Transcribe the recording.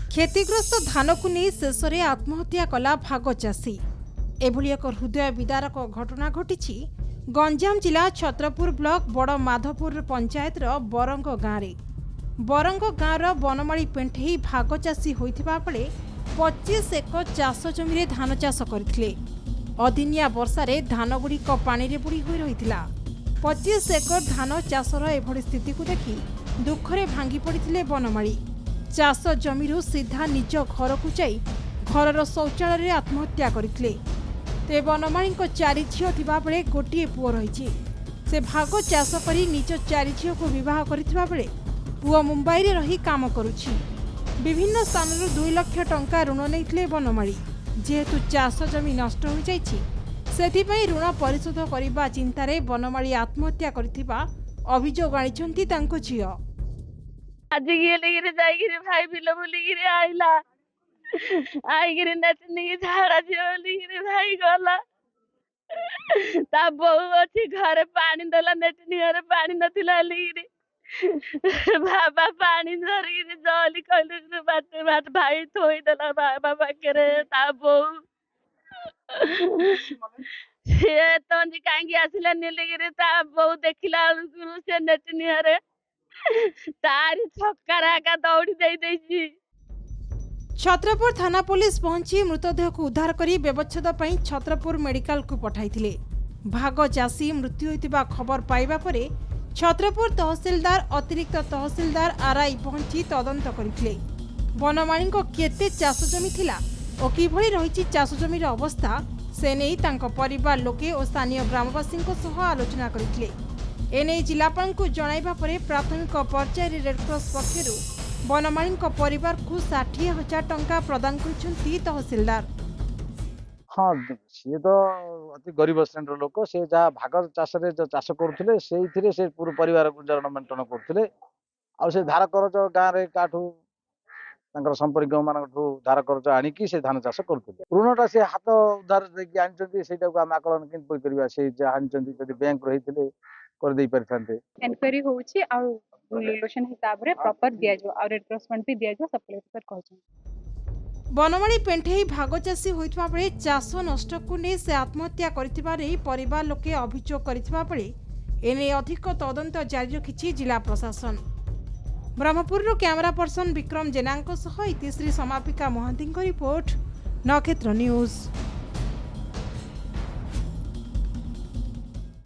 क्षतिग्रस्त धान को नहीं शेष में आत्महत्या कला भाग चाषी एभली एक हृदय विदारक घटना घटी गंजाम जिला छत्रपुर ब्लॉक बड़ माधवपुर पंचायत बरंग गाँव में बरंग गाँवर बनमाड़ी पेंठे भाग चाषी होता बेले 25 एकर चाष जमी धान चाष करते अदिनिया वर्षार धान गुड़िक पानी बुड़ी हो रही 25 एकर धान चाषर एभली स्थिति को देखि दुखरे भांगी पड़ते बनमाड़ी चाष जमीरू सीधा निज घर को जाई घर शौचालय आत्महत्या करते तेज बनमाड़ी चारि झील थिबा बेले गोटे पुओ रही से भाग चाष करी निज चारि झील को बह करथिबा बेले पुओ मुंबई रे रही काम करुछि विभिन्न स्थानरू 2 लाख टंका ऋण नैथिले बनमाड़ी जेहेतु चाष जमी नष्ट हो जाइछि सेथिपई ऋण परिशोध करबा चिंतारे बनमाड़ी आत्महत्या करथिबा अभियोग आनिछंती तांको झियो आज गेले जाइगिरी भाई बिल बुलिगिरी आइला आइगिरी नचनी झाड़ा झियोलिगिरी भाई गला ता बहु अछि घरे पानी देला नचनी घरे पानी नथिला लिगिरी बाबा पानी धरिगिरी जली कहले बाटे बात भाई थोई देला बाबा पाखरे ता बहु से तंजी कांगी आसिला निलिगिरी ता बहु देखिला से नचनी घरे तारी छक्कारा का दौड़ी दे देछि। छत्रपुर थाना पुलिस पहुंची मृतदेह को उद्धार करी व्यवच्छेद पई छत्रपुर मेडिकल को पठाइथिले भाग चाषी मृत्यु होइतिबा खबर पाइबा परे छत्रपुर तहसीलदार अतिरिक्त तहसीलदार आरआई पहुंची तदंत करथिले बनमाणी को केते चाष जमी थिला और किभଳି रहिछि चाष जमीर अवस्था से नै तांको परिवार लोके और स्थानीय ग्रामवासी सह आलोचना करथिले एने जिलापाल को जणाइबा परे प्राथमिक पर्यायर रेडक्रॉस पक्षरु बनमाणी परिवार को 60,000 टंका प्रदान करछंती तहसीलदार। हाँ सी तो अति गरीब श्रेणी लोक से जहाँ भाग चाष चाष करुले से पूरा परिवार गुजारण मेंटेन करते से धार करज गाँव में काठू संपर्क मान धार करज आणिकी से धान चाष करते ऋणटा से हाथ उधार देखिए आनी आम आकलन के से आनी बैंक रही कर दे परिथांते एनक्वायरी होउची आ रिलेशन हिसाब रे प्रॉपर दिया जो और रेड क्रॉस फंड भी दिया जो सप्लाई कर कहछ बनमाड़ी पेंठे भाग चाषी होइतबा बेले चाष नष्ट को नै से आत्महत्या करथिबा रे परिवार लोके अभियोग करथिबा बेले एने अधिक तदंत जारी रखिछि जिला प्रशासन। ब्रह्मपुर कैमरा पर्सन विक्रम जेनांको सह इतिश्री समापिका महांती रिपोर्ट नक्षत्र न्यूज।